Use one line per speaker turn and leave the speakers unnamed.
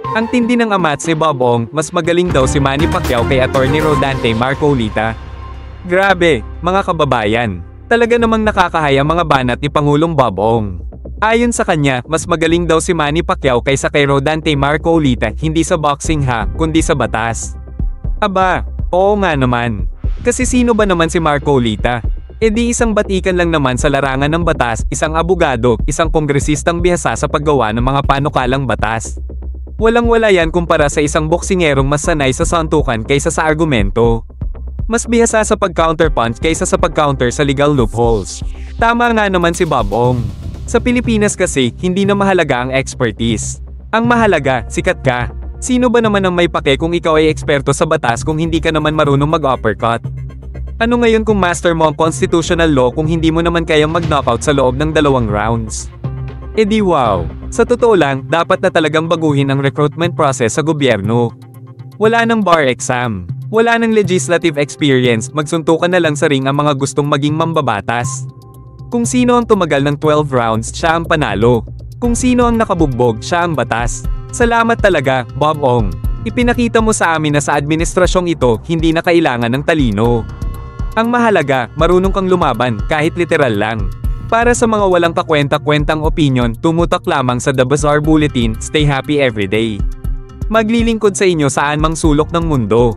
Ang tindi ng amat si Bob Ong, mas magaling daw si Manny Pacquiao kay Attorney Rodante Marcolita. Grabe, mga kababayan. Talaga namang nakakahaya mga banat ni Pangulong Bob Ong. Ayon sa kanya, mas magaling daw si Manny Pacquiao kaysa kay Rodante Marcolita, hindi sa boxing ha, kundi sa batas. Aba, oo nga naman. Kasi sino ba naman si Marcolita? E di isang batikan lang naman sa larangan ng batas, isang abogado, isang kongresistang bihasa sa paggawa ng mga panukalang batas. Walang-wala yan kumpara sa isang boksingerong mas sanay sa santukan kaysa sa argumento. Mas bihasa sa pag-counterpunch kaysa sa pag-counter sa legal loopholes. Tama nga naman si Bob Ong. Sa Pilipinas kasi, hindi na mahalaga ang expertise. Ang mahalaga, sikat ka. Sino ba naman ang may pake kung ikaw ay eksperto sa batas kung hindi ka naman marunong mag-uppercut? Ano ngayon kung master mo ang constitutional law kung hindi mo naman kayang mag-knockout sa loob ng 2 rounds? E di wow! Sa totoo lang, dapat na talagang baguhin ang recruitment process sa gobyerno. Wala nang bar exam. Wala nang legislative experience, magsuntukan na lang sa ring ang mga gustong maging mambabatas. Kung sino ang tumagal ng 12 rounds, siya ang panalo. Kung sino ang nakabugbog, siya ang batas. Salamat talaga, Bob Ong. Ipinakita mo sa amin na sa administrasyong ito, hindi na kailangan ng talino. Ang mahalaga, marunong kang lumaban, kahit literal lang. Para sa mga walang kakwenta-kwentang opinion, tumutok lamang sa The Bazaar Bulletin, stay happy everyday. Maglilingkod sa inyo saan mang sulok ng mundo.